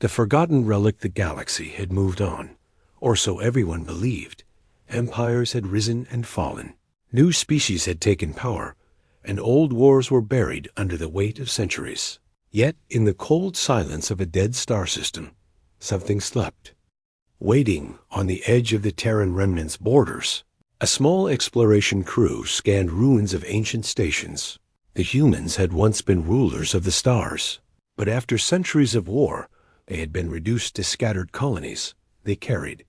The forgotten relic, the galaxy, had moved on, or so everyone believed. Empires had risen and fallen. New species had taken power, and old wars were buried under the weight of centuries. Yet, in the cold silence of a dead star system, something slept. Waiting on the edge of the Terran remnant's borders, a small exploration crew scanned ruins of ancient stations. The humans had once been rulers of the stars, but after centuries of war, they had been reduced to scattered colonies. They carried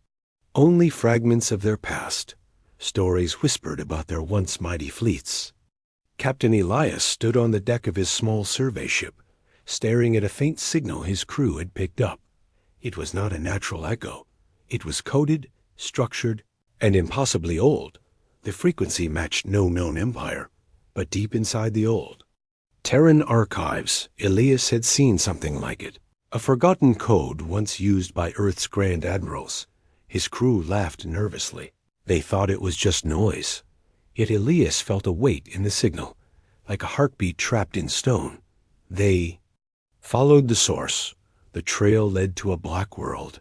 only fragments of their past, stories whispered about their once mighty fleets. Captain Elias stood on the deck of his small survey ship, staring at a faint signal his crew had picked up. It was not a natural echo. It was coded, structured, and impossibly old. The frequency matched no known empire, but deep inside the old Terran archives, Elias had seen something like it. A forgotten code once used by Earth's Grand Admirals. His crew laughed nervously. They thought it was just noise. Yet Elias felt a weight in the signal, like a heartbeat trapped in stone. They followed the source. The trail led to a black world,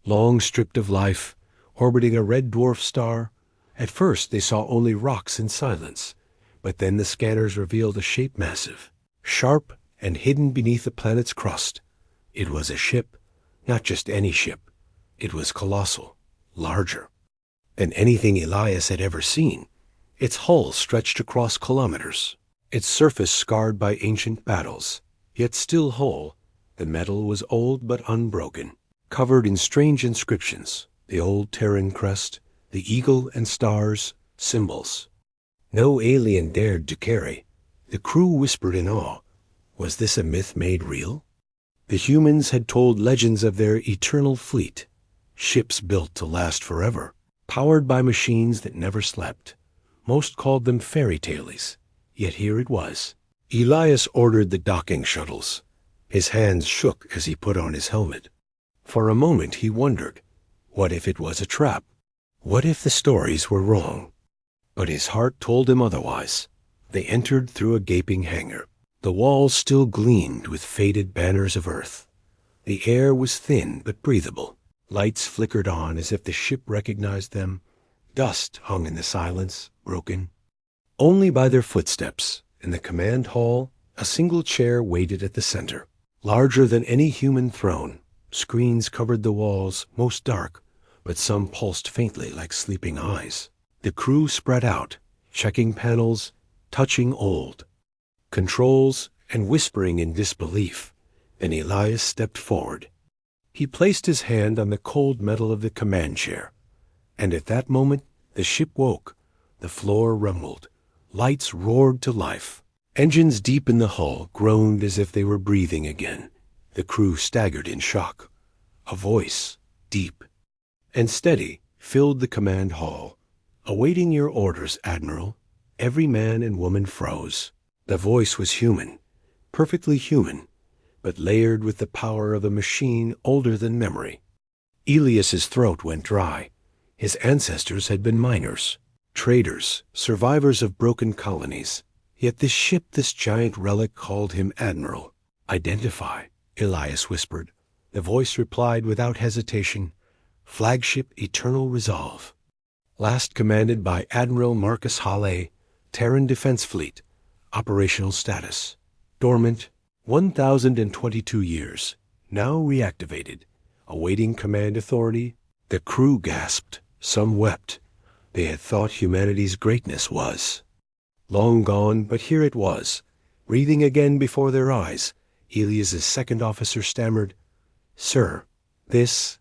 long stripped of life, orbiting a red dwarf star. At first they saw only rocks and silence, but then the scanners revealed a shape massive, sharp and hidden beneath the planet's crust. It was a ship, not just any ship. It was colossal, larger than anything Elias had ever seen. Its hull stretched across kilometers, its surface scarred by ancient battles, yet still whole. The metal was old but unbroken, covered in strange inscriptions, the old Terran crest, the eagle and stars, symbols no alien dared to carry. The crew whispered in awe. Was this a myth made real? The humans had told legends of their eternal fleet, ships built to last forever, powered by machines that never slept. Most called them fairy tales, yet here it was. Elias ordered the docking shuttles. His hands shook as he put on his helmet. For a moment he wondered, what if it was a trap? What if the stories were wrong? But his heart told him otherwise. They entered through a gaping hangar. The walls still gleamed with faded banners of Earth. The air was thin but breathable. Lights flickered on as if the ship recognized them. Dust hung in the silence, broken only by their footsteps. In the command hall, a single chair waited at the center, larger than any human throne. Screens covered the walls, most dark, but some pulsed faintly like sleeping eyes. The crew spread out, checking panels, touching old controls, and whispering in disbelief. Then Elias stepped forward. He placed his hand on the cold metal of the command chair, and at that moment the ship woke. The floor rumbled. Lights roared to life. Engines deep in the hull groaned as if they were breathing again. The crew staggered in shock. A voice, deep and steady, filled the command hall. Awaiting your orders, Admiral. Every man and woman froze. The voice was human, perfectly human, but layered with the power of a machine older than memory. Elias's throat went dry. His ancestors had been miners, traders, survivors of broken colonies. Yet this ship, this giant relic, called him Admiral. Identify, Elias whispered. The voice replied without hesitation, Flagship Eternal Resolve. Last commanded by Admiral Marcus Hale, Terran Defense Fleet. Operational status. Dormant, 1,022 years. Now reactivated. Awaiting command authority. The crew gasped. Some wept. They had thought humanity's greatness was long gone, but here it was, breathing again before their eyes. Elias's second officer stammered, Sir, this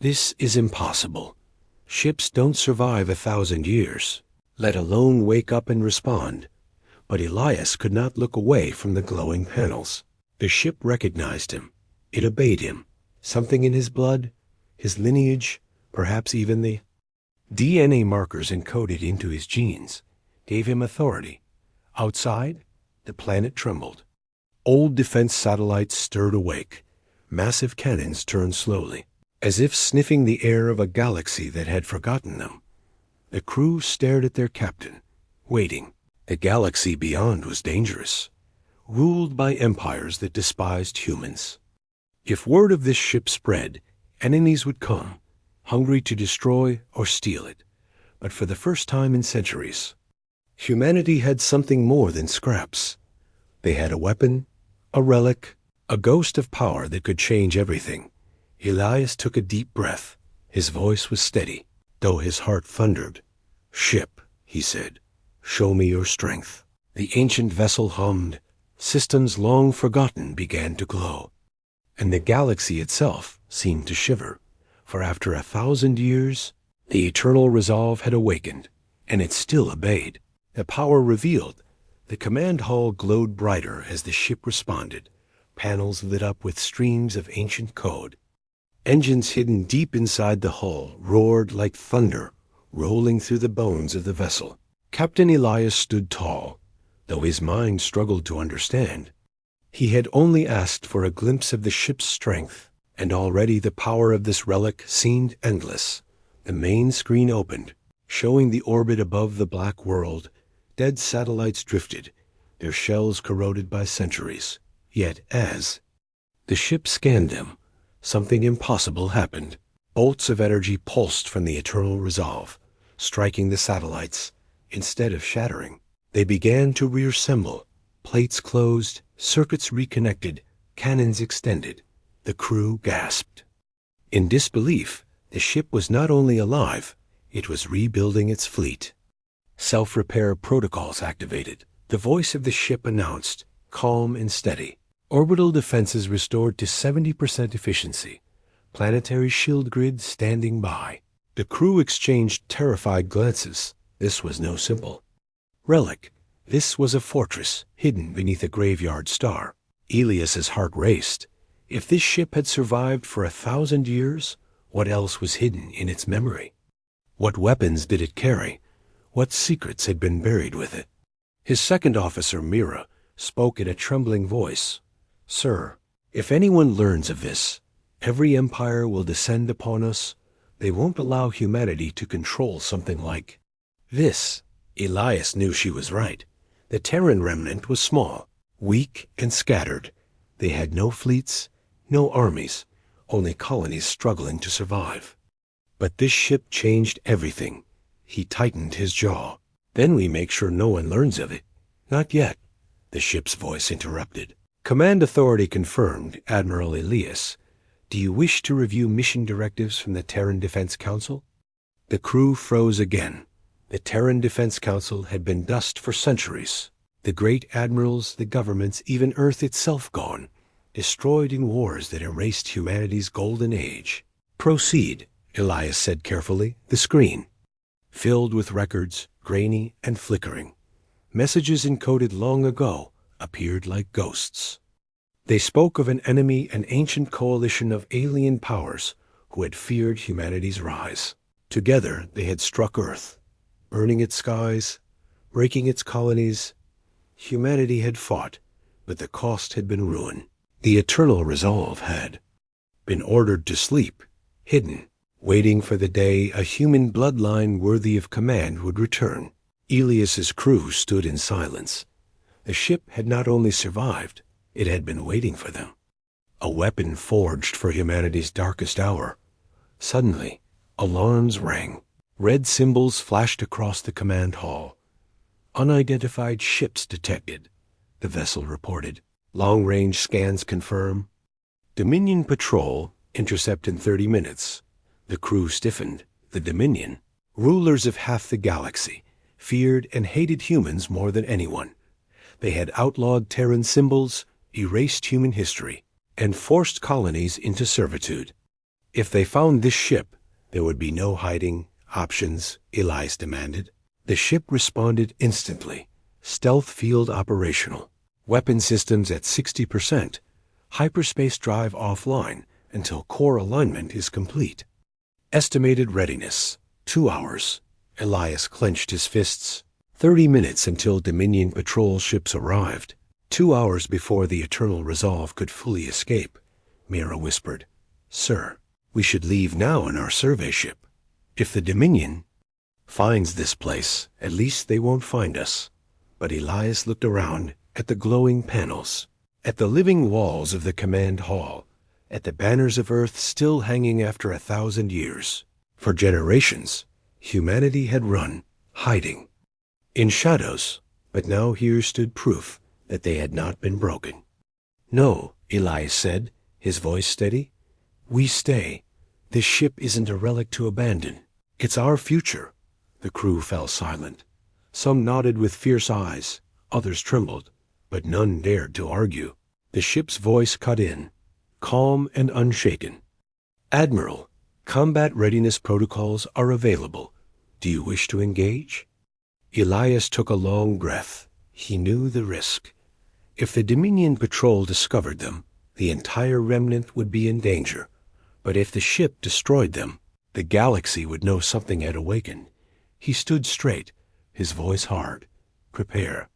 is impossible. Ships don't survive 1,000 years, let alone wake up and respond. But Elias could not look away from the glowing panels. The ship recognized him. It obeyed him. Something in his blood, his lineage, perhaps even the DNA markers encoded into his genes, gave him authority. Outside, the planet trembled. Old defense satellites stirred awake. Massive cannons turned slowly, as if sniffing the air of a galaxy that had forgotten them. The crew stared at their captain, waiting. The galaxy beyond was dangerous, ruled by empires that despised humans. If word of this ship spread, enemies would come, hungry to destroy or steal it. But for the first time in centuries, humanity had something more than scraps. They had a weapon, a relic, a ghost of power that could change everything. Elias took a deep breath. His voice was steady, though his heart thundered. "Ship," he said, "show me your strength." The ancient vessel hummed. Systems long forgotten began to glow. And the galaxy itself seemed to shiver. For after 1,000 years, the eternal resolve had awakened, and it still obeyed. The power revealed. The command hull glowed brighter as the ship responded. Panels lit up with streams of ancient code. Engines hidden deep inside the hull roared like thunder, rolling through the bones of the vessel. Captain Elias stood tall, though his mind struggled to understand. He had only asked for a glimpse of the ship's strength, and already the power of this relic seemed endless. The main screen opened, showing the orbit above the black world. Dead satellites drifted, their shells corroded by centuries. Yet as the ship scanned them, something impossible happened. Bolts of energy pulsed from the eternal resolve, striking the satellites. Instead of shattering, they began to reassemble. Plates closed, circuits reconnected, cannons extended. The crew gasped. In disbelief, the ship was not only alive, it was rebuilding its fleet. Self-repair protocols activated. The voice of the ship announced, calm and steady. Orbital defenses restored to 70% efficiency. Planetary shield grid standing by. The crew exchanged terrified glances. This was no simple relic. This was a fortress hidden beneath a graveyard star. Elias's heart raced. If this ship had survived for 1,000 years, what else was hidden in its memory? What weapons did it carry? What secrets had been buried with it? His second officer, Mira, spoke in a trembling voice. "Sir, if anyone learns of this, every empire will descend upon us. They won't allow humanity to control something like this." Elias knew she was right. The Terran remnant was small, weak and scattered. They had no fleets, no armies, only colonies struggling to survive. But this ship changed everything. He tightened his jaw. "Then we make sure no one learns of it." "Not yet," the ship's voice interrupted. "Command authority confirmed, Admiral Elias. Do you wish to review mission directives from the Terran Defense Council?" The crew froze again. The Terran Defense Council had been dust for centuries. The great admirals, the governments, even Earth itself gone, destroyed in wars that erased humanity's golden age. "Proceed," Elias said carefully. The screen, filled with records, grainy and flickering. Messages encoded long ago appeared like ghosts. They spoke of an enemy, an ancient coalition of alien powers who had feared humanity's rise. Together they had struck Earth, burning its skies, breaking its colonies. Humanity had fought, but the cost had been ruin. The eternal resolve had been ordered to sleep, hidden, waiting for the day a human bloodline worthy of command would return. Elias's crew stood in silence. The ship had not only survived, it had been waiting for them. A weapon forged for humanity's darkest hour. Suddenly, alarms rang. Red symbols flashed across the command hall. "Unidentified ships detected," the vessel reported. "Long-range scans confirm. Dominion patrol, intercept in 30 minutes. The crew stiffened. The Dominion, rulers of half the galaxy, feared and hated humans more than anyone. They had outlawed Terran symbols, erased human history, and forced colonies into servitude. If they found this ship, there would be no hiding options, Elias demanded. The ship responded instantly. Stealth field operational. Weapon systems at 60%. Hyperspace drive offline until core alignment is complete. Estimated readiness, 2 hours. Elias clenched his fists. 30 minutes until Dominion patrol ships arrived. 2 hours before the Eternal Resolve could fully escape. Mira whispered, "Sir, we should leave now in our survey ship. If the Dominion finds this place, at least they won't find us." But Elias looked around at the glowing panels, at the living walls of the command hall. at the banners of Earth still hanging after 1,000 years. For generations, humanity had run, hiding, in shadows, but now here stood proof that they had not been broken. "No," Elias said, his voice steady. "We stay. This ship isn't a relic to abandon. It's our future." The crew fell silent. Some nodded with fierce eyes, others trembled, but none dared to argue. The ship's voice cut in, calm and unshaken. "Admiral, combat readiness protocols are available. Do you wish to engage?" Elias took a long breath. He knew the risk. If the Dominion patrol discovered them, the entire remnant would be in danger. But if the ship destroyed them, the galaxy would know something had awakened. He stood straight, his voice hard. "Prepare.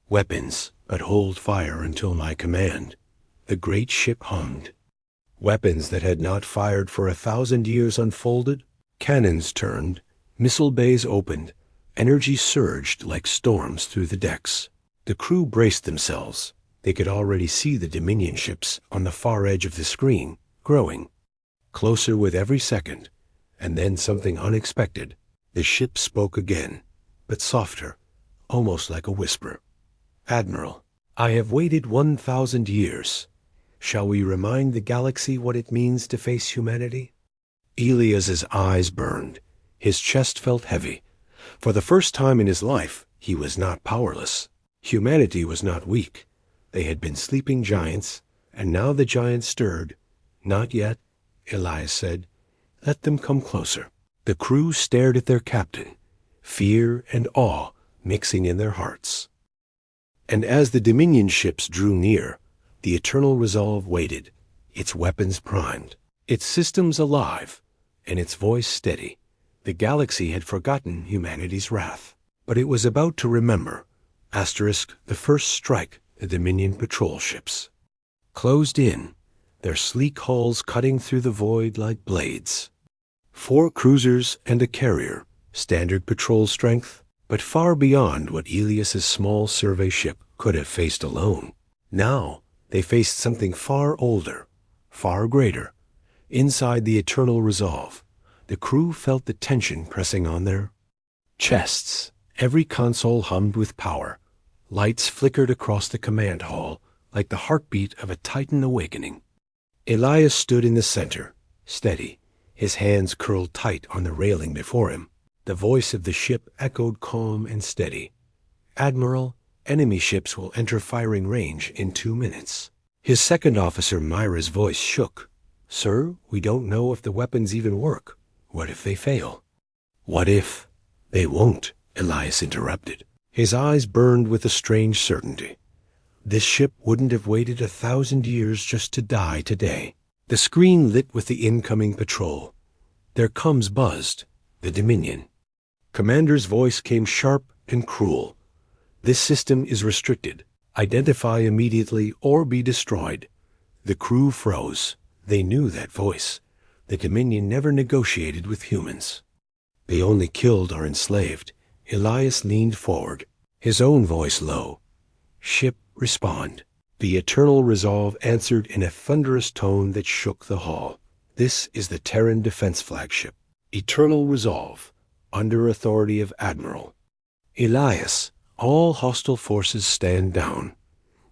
Weapons, but hold fire until my command." The great ship hummed. Weapons that had not fired for 1,000 years unfolded. Cannons turned, missile bays opened, energy surged like storms through the decks. The crew braced themselves. They could already see the Dominion ships on the far edge of the screen, growing closer with every second. And then something unexpected. The ship spoke again, but softer, almost like a whisper. "Admiral, I have waited 1,000 years. Shall we remind the galaxy what it means to face humanity?" Elias's eyes burned. His chest felt heavy. For the first time in his life, he was not powerless. Humanity was not weak. They had been sleeping giants, and now the giants stirred. "Not yet," Elias said. "Let them come closer." The crew stared at their captain, fear and awe mixing in their hearts. And as the Dominion ships drew near, the Eternal Resolve waited, its weapons primed, its systems alive, and its voice steady. The galaxy had forgotten humanity's wrath, but it was about to remember. The first strike the Dominion patrol ships. Closed in, their sleek hulls cutting through the void like blades. 4 cruisers and a carrier, standard patrol strength, but far beyond what Elias's small survey ship could have faced alone. Now they faced something far older, far greater. Inside the Eternal Resolve, the crew felt the tension pressing on their chests. Every console hummed with power. Lights flickered across the command hall like the heartbeat of a Titan awakening. Elias stood in the center, steady, his hands curled tight on the railing before him. The voice of the ship echoed calm and steady. "Admiral, enemy ships will enter firing range in 2 minutes." His second officer Myra's voice shook. "Sir, we don't know if the weapons even work. What if they fail?" "What if?" "They won't," Elias interrupted. His eyes burned with a strange certainty. This ship wouldn't have waited 1,000 years just to die today. The screen lit with the incoming patrol. Their comms buzzed. The Dominion. Commander's voice came sharp and cruel. "This system is restricted. Identify immediately or be destroyed." The crew froze. They knew that voice. The Dominion never negotiated with humans. They only killed or enslaved. Elias leaned forward, his own voice low. "Ship, respond." The Eternal Resolve answered in a thunderous tone that shook the hall. "This is the Terran Defense Flagship. Eternal Resolve, under authority of Admiral." "Elias, all hostile forces stand down."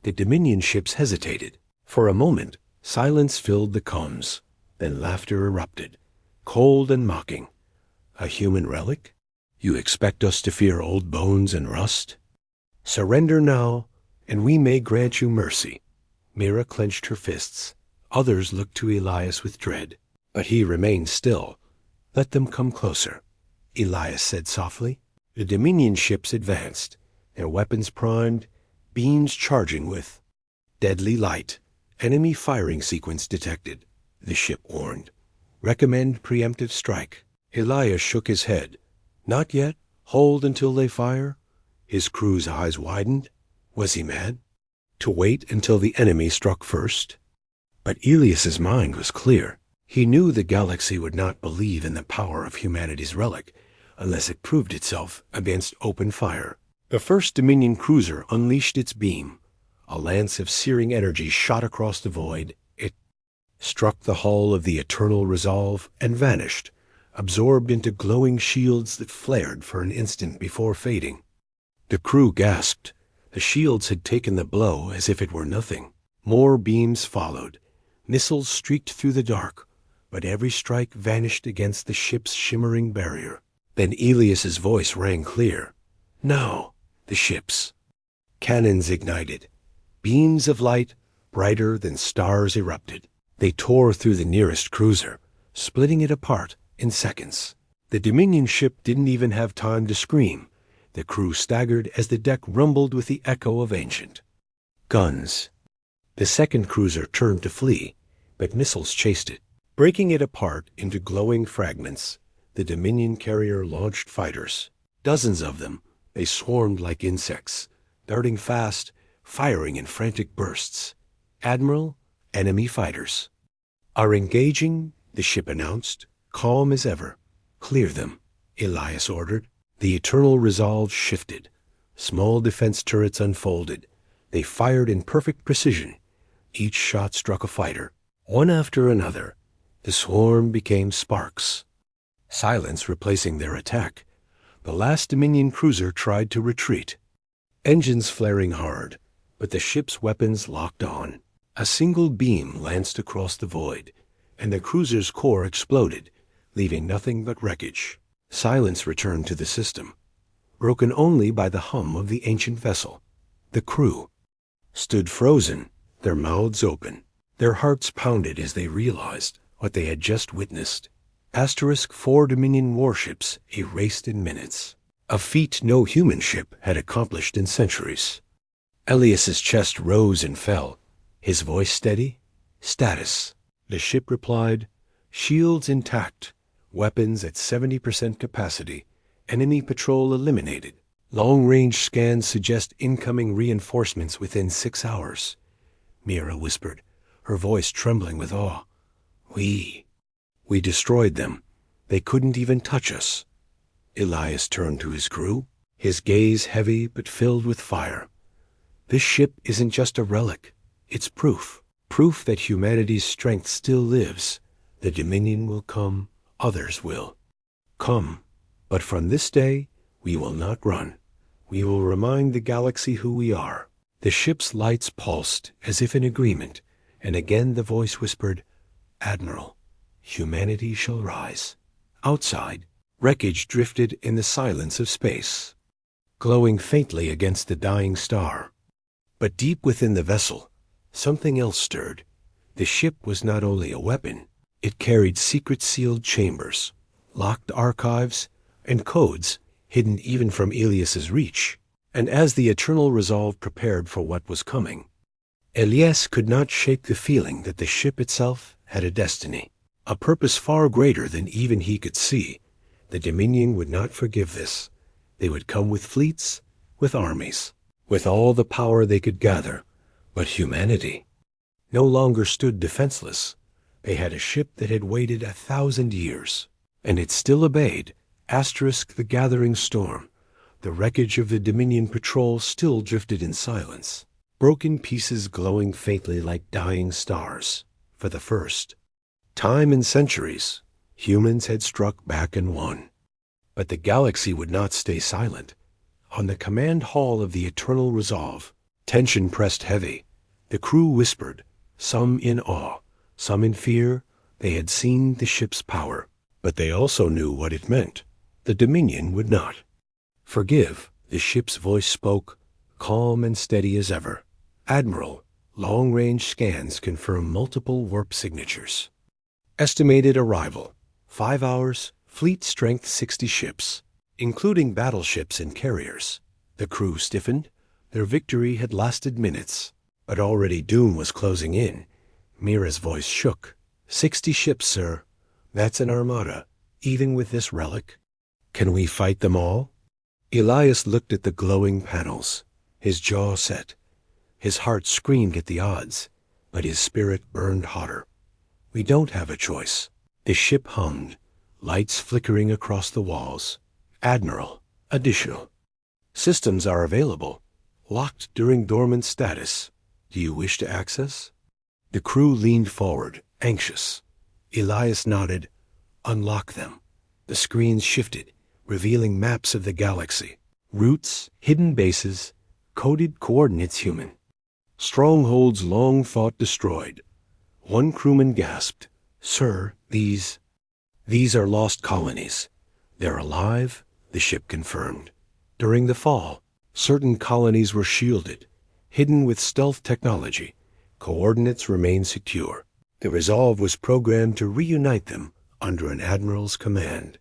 The Dominion ships hesitated. For a moment, silence filled the comms. Then laughter erupted, cold and mocking. "A human relic? You expect us to fear old bones and rust? Surrender now, and we may grant you mercy." Mira clenched her fists. Others looked to Elias with dread, but he remained still. "Let them come closer," Elias said softly. The Dominion ships advanced, their weapons primed, beams charging with deadly light. "Enemy firing sequence detected," the ship warned. "Recommend preemptive strike." Elias shook his head. "Not yet. Hold until they fire." His crew's eyes widened. Was he mad? To wait until the enemy struck first? But Elias's mind was clear. He knew the galaxy would not believe in the power of humanity's relic unless it proved itself against open fire. The first Dominion cruiser unleashed its beam. A lance of searing energy shot across the void. It struck the hull of the Eternal Resolve, and vanished, absorbed into glowing shields that flared for an instant before fading. The crew gasped. The shields had taken the blow as if it were nothing. More beams followed. Missiles streaked through the dark, but every strike vanished against the ship's shimmering barrier. Then Elias's voice rang clear. "Now, the ships." Cannons ignited. Beams of light, brighter than stars, erupted. They tore through the nearest cruiser, splitting it apart in seconds. The Dominion ship didn't even have time to scream. The crew staggered as the deck rumbled with the echo of ancient guns. The second cruiser turned to flee, but missiles chased it. Breaking it apart into glowing fragments, the Dominion carrier launched fighters. Dozens of them, they swarmed like insects, darting fast, firing in frantic bursts. "Admiral, enemy fighters are engaging," the ship announced, calm as ever. "Clear them," Elias ordered. The Eternal Resolve shifted. Small defense turrets unfolded. They fired in perfect precision. Each shot struck a fighter. One after another, the swarm became sparks. Silence replacing their attack. The last Dominion cruiser tried to retreat. Engines flaring hard, but the ship's weapons locked on. A single beam lanced across the void, and the cruiser's core exploded, leaving nothing but wreckage. Silence returned to the system, broken only by the hum of the ancient vessel. The crew stood frozen, their mouths open. Their hearts pounded as they realized what they had just witnessed. *4 Dominion warships erased in minutes. A feat no human ship had accomplished in centuries. Elias's chest rose and fell, his voice steady. "Status." The ship replied, "Shields intact. Weapons at 70% capacity. Enemy patrol eliminated. Long-range scans suggest incoming reinforcements within 6 hours." Mira whispered, her voice trembling with awe. We destroyed them. They couldn't even touch us." Elias turned to his crew, his gaze heavy but filled with fire. "This ship isn't just a relic. It's proof. Proof that humanity's strength still lives. The Dominion will come. Others will come. But from this day, we will not run. We will remind the galaxy who we are." The ship's lights pulsed as if in agreement, and again the voice whispered, "Admiral, humanity shall rise." Outside, wreckage drifted in the silence of space, glowing faintly against the dying star. But deep within the vessel, something else stirred. The ship was not only a weapon, it carried secret sealed chambers, locked archives, and codes hidden even from Elias's reach. And as the Eternal Resolve prepared for what was coming, Elias could not shake the feeling that the ship itself had a destiny, a purpose far greater than even he could see. The Dominion would not forgive this. They would come with fleets, with armies, with all the power they could gather. But humanity no longer stood defenseless. They had a ship that had waited 1,000 years, and it still obeyed. The gathering storm. The wreckage of the Dominion patrol still drifted in silence, broken pieces glowing faintly like dying stars. For the first time in centuries, humans had struck back and won. But the galaxy would not stay silent. On the command hall of the Eternal Resolve, tension pressed heavy. The crew whispered, some in awe, some in fear. They had seen the ship's power, but they also knew what it meant. The Dominion would not forgive. The ship's voice spoke, calm and steady as ever. Admiral, long-range scans confirm multiple warp signatures. Estimated arrival, 5 hours, fleet strength 60 ships, including battleships and carriers. The crew stiffened. Their victory had lasted minutes, but already doom was closing in. Mira's voice shook. 60 ships, sir. That's an armada, even with this relic. Can we fight them all? Elias looked at the glowing panels, his jaw set. His heart screamed at the odds, but his spirit burned hotter. We don't have a choice. The ship hummed, lights flickering across the walls. Admiral, additional systems are available, locked during dormant status. Do you wish to access? The crew leaned forward, anxious. Elias nodded. Unlock them. The screens shifted, revealing maps of the galaxy. Routes, hidden bases, coded coordinates human. Strongholds long thought destroyed. One crewman gasped, "Sir, these are lost colonies. They're alive," the ship confirmed. During the fall, certain colonies were shielded, hidden with stealth technology. Coordinates remained secure. The Resolve was programmed to reunite them under an Admiral's command.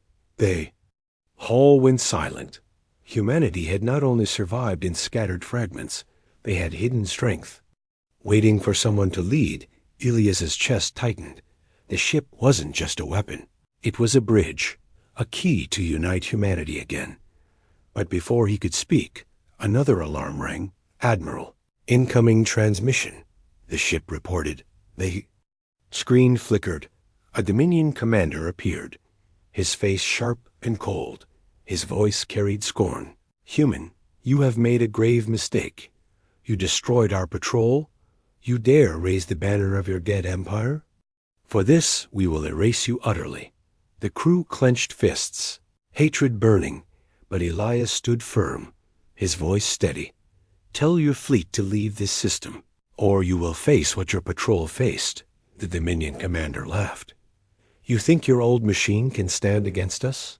Hall went silent. Humanity had not only survived in scattered fragments, they had hidden strength. Waiting for someone to lead, Elias's chest tightened. The ship wasn't just a weapon. It was a bridge, a key to unite humanity again. But before he could speak, another alarm rang. "Admiral, incoming transmission," the ship reported. The screen flickered. A Dominion commander appeared, his face sharp and cold. His voice carried scorn. "Human, you have made a grave mistake. You destroyed our patrol. You dare raise the banner of your dead empire? For this we will erase you utterly." The crew clenched fists, hatred burning, but Elias stood firm, his voice steady. "Tell your fleet to leave this system, or you will face what your patrol faced." The Dominion commander laughed. "You think your old machine can stand against us?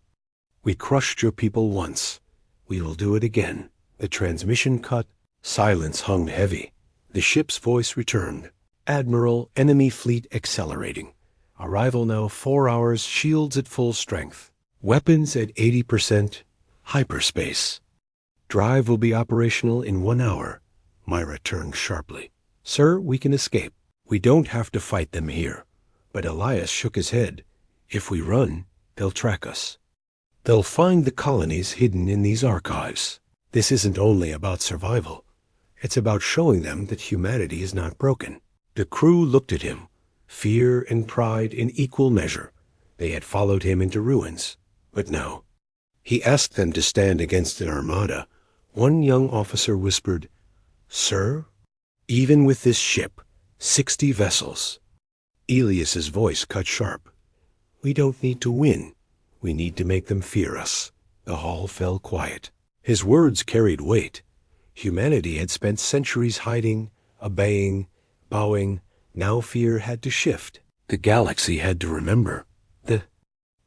We crushed your people once. We will do it again." The transmission cut. Silence hung heavy. The ship's voice returned. "Admiral, enemy fleet accelerating. Arrival now 4 hours, shields at full strength. Weapons at 80%. Hyperspace. Drive will be operational in 1 hour." Myra turned sharply. "Sir, we can escape. We don't have to fight them here." But Elias shook his head. "If we run, they'll track us. They'll find the colonies hidden in these archives. This isn't only about survival. It's about showing them that humanity is not broken." The crew looked at him, fear and pride in equal measure. They had followed him into ruins. But no. He asked them to stand against an armada. One young officer whispered, "Sir, even with this ship, 60 vessels." Elias's voice cut sharp. "We don't need to win. We need to make them fear us." The hall fell quiet. His words carried weight. Humanity had spent centuries hiding, obeying, bowing. Now fear had to shift. The galaxy had to remember. The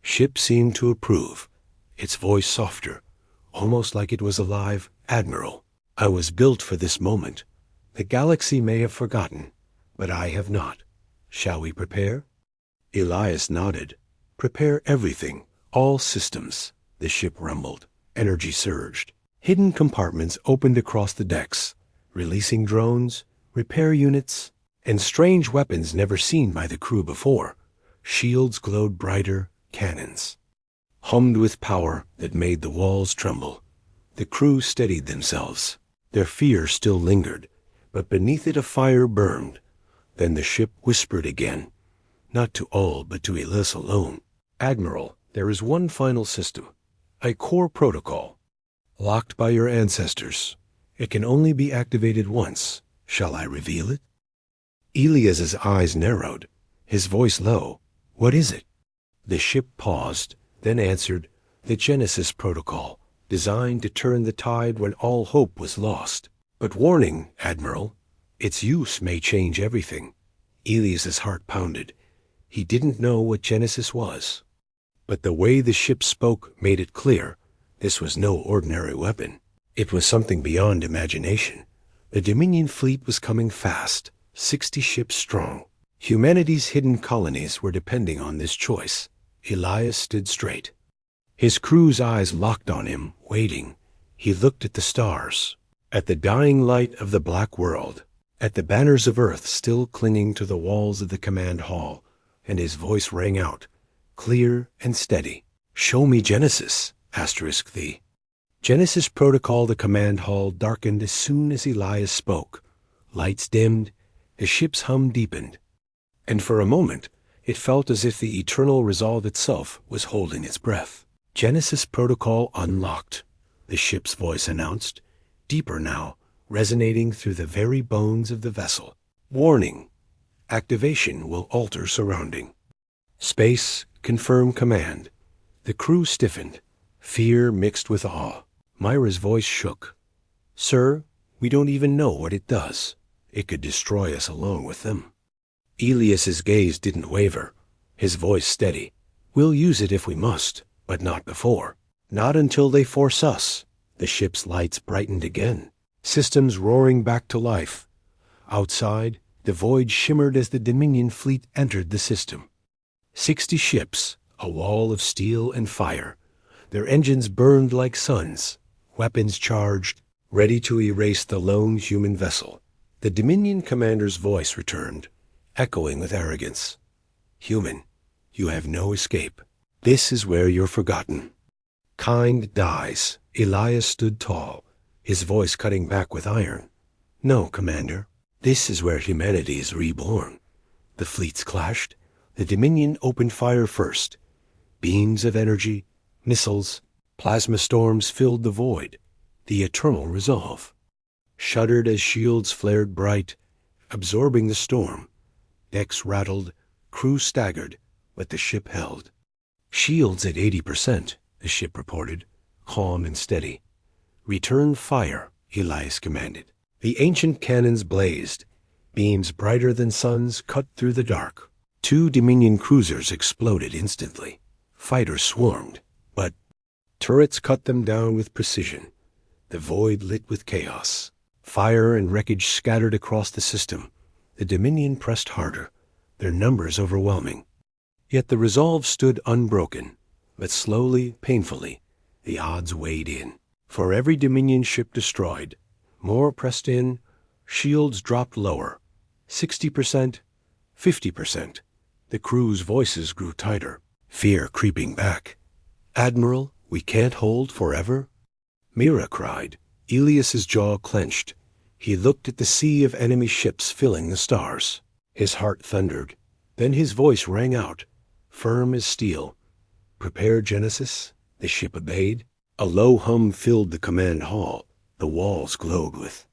ship seemed to approve, its voice softer, almost like it was alive. "Admiral, I was built for this moment. The galaxy may have forgotten, but I have not. Shall we prepare?" Elias nodded. "Prepare everything, all systems." The ship rumbled. Energy surged. Hidden compartments opened across the decks, releasing drones, repair units, and strange weapons never seen by the crew before. Shields glowed brighter, cannons hummed with power that made the walls tremble. The crew steadied themselves. Their fear still lingered, but beneath it a fire burned. Then the ship whispered again, not to all but to Elias alone. "Admiral, there is one final system, a core protocol, locked by your ancestors. It can only be activated once. Shall I reveal it?" Elias's eyes narrowed, his voice low. "What is it?" The ship paused, then answered, "The Genesis Protocol, designed to turn the tide when all hope was lost. But warning, Admiral, its use may change everything." Elias's heart pounded. He didn't know what Genesis was. But the way the ship spoke made it clear. This was no ordinary weapon. It was something beyond imagination. The Dominion fleet was coming fast, 60 ships strong. Humanity's hidden colonies were depending on this choice. Elias stood straight. His crew's eyes locked on him, waiting. He looked at the stars, at the dying light of the black world, at the banners of Earth still clinging to the walls of the command hall, and his voice rang out, clear and steady. "Show me Genesis, *the Genesis Protocol." The command hall darkened as soon as Elias spoke. Lights dimmed, the ship's hum deepened, and for a moment it felt as if the eternal resolve itself was holding its breath. "Genesis Protocol unlocked," the ship's voice announced, deeper now, resonating through the very bones of the vessel. "Warning, Activation will alter surrounding. Space, confirm command. The crew stiffened. Fear mixed with awe. Myra's voice shook. Sir, we don't even know what it does. It could destroy us along with them. Elias's gaze didn't waver. His voice steady. We'll use it if we must, but not before. Not until they force us. The ship's lights brightened again. Systems roaring back to life. Outside, the void shimmered as the Dominion fleet entered the system. 60 ships, a wall of steel and fire. Their engines burned like suns, weapons charged, ready to erase the lone human vessel. The Dominion commander's voice returned, echoing with arrogance. Human, you have no escape. This is where you're forgotten. Kind dies. Elias stood tall, his voice cutting back with iron. No, Commander. This is where humanity is reborn. The fleets clashed. The Dominion opened fire first. Beams of energy, missiles, plasma storms filled the void. The eternal resolve. Shuddered as shields flared bright, absorbing the storm. Decks rattled, crew staggered, but the ship held. Shields at 80%, the ship reported, calm and steady. Return fire, Elias commanded. The ancient cannons blazed. Beams brighter than suns cut through the dark. 2 Dominion cruisers exploded instantly. Fighters swarmed, but turrets cut them down with precision. The void lit with chaos. Fire and wreckage scattered across the system. The Dominion pressed harder, their numbers overwhelming. Yet the resolve stood unbroken, but slowly, painfully, the odds weighed in. For every Dominion ship destroyed, more pressed in, shields dropped lower. 60%, 50%. The crew's voices grew tighter, fear creeping back. Admiral, we can't hold forever? Mira cried. Elias's jaw clenched. He looked at the sea of enemy ships filling the stars. His heart thundered. Then his voice rang out, firm as steel. Prepare Genesis? The ship obeyed. A low hum filled the command hall. The walls glowed with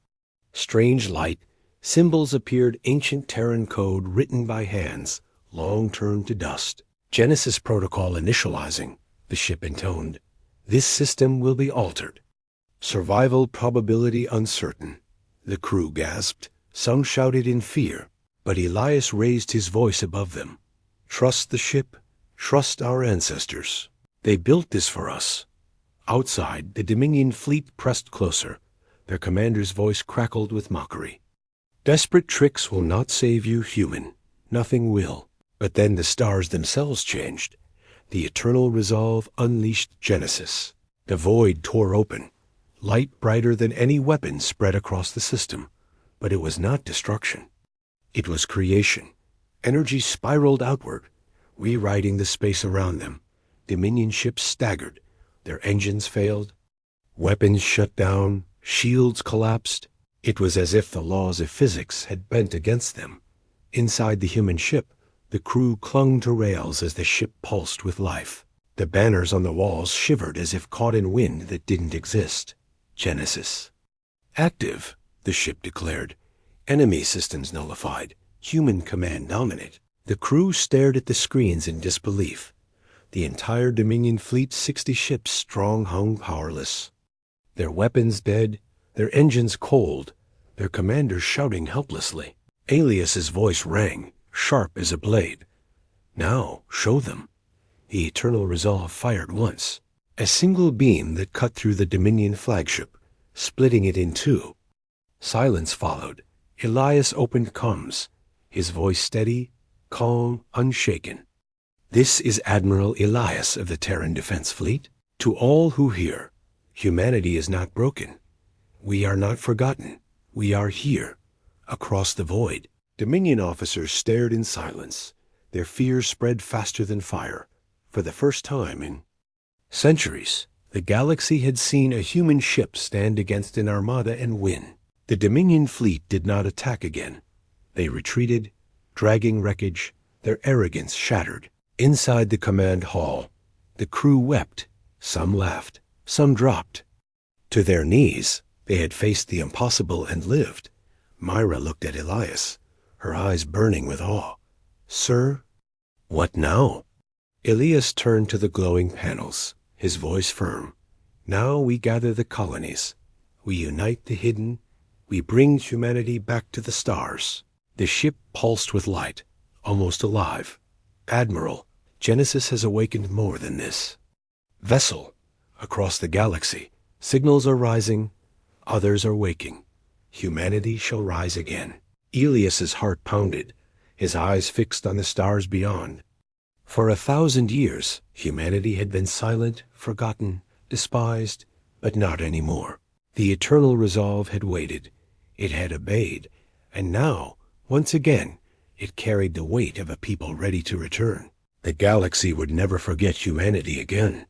strange light. Symbols appeared, ancient Terran code written by hands, long turned to dust. Genesis protocol initializing, the ship intoned. This system will be altered. Survival probability uncertain. The crew gasped. Some shouted in fear, but Elias raised his voice above them. Trust the ship. Trust our ancestors. They built this for us. Outside, the Dominion fleet pressed closer. Their commander's voice crackled with mockery. Desperate tricks will not save you, human. Nothing will. But then the stars themselves changed. The eternal resolve unleashed Genesis. The void tore open. Light brighter than any weapon spread across the system. But it was not destruction. It was creation. Energy spiraled outward, rewriting the space around them. Dominion ships staggered. Their engines failed. Weapons shut down. Shields collapsed. It was as if the laws of physics had bent against them. Inside the human ship, the crew clung to rails as the ship pulsed with life. The banners on the walls shivered as if caught in wind that didn't exist. Genesis. Active, the ship declared. Enemy systems nullified. Human command dominant. The crew stared at the screens in disbelief. The entire Dominion fleet, 60 ships strong, hung powerless. Their weapons dead, their engines cold, their commanders shouting helplessly. Elias's voice rang, sharp as a blade. Now, show them. The eternal resolve fired once. A single beam that cut through the Dominion flagship, splitting it in two. Silence followed. Elias opened comms, his voice steady, calm, unshaken. This is Admiral Elias of the Terran Defense Fleet. To all who hear, humanity is not broken. We are not forgotten. We are here, across the void. Dominion officers stared in silence. Their fear spread faster than fire. For the first time in centuries, the galaxy had seen a human ship stand against an armada and win. The Dominion fleet did not attack again. They retreated, dragging wreckage, their arrogance shattered. Inside the command hall, the crew wept. Some laughed, some dropped. To their knees, they had faced the impossible and lived. Myra looked at Elias. her eyes burning with awe. "Sir?" "What now?" Elias turned to the glowing panels, his voice firm. "Now we gather the colonies. We unite the hidden. We bring humanity back to the stars." The ship pulsed with light, almost alive. "Admiral, Genesis has awakened more than this." "Vessel, across the galaxy, signals are rising, others are waking. Humanity shall rise again." Elias's heart pounded, his eyes fixed on the stars beyond. For 1,000 years, humanity had been silent, forgotten, despised, but not anymore. The eternal resolve had waited, it had obeyed, and now, once again, it carried the weight of a people ready to return. The galaxy would never forget humanity again.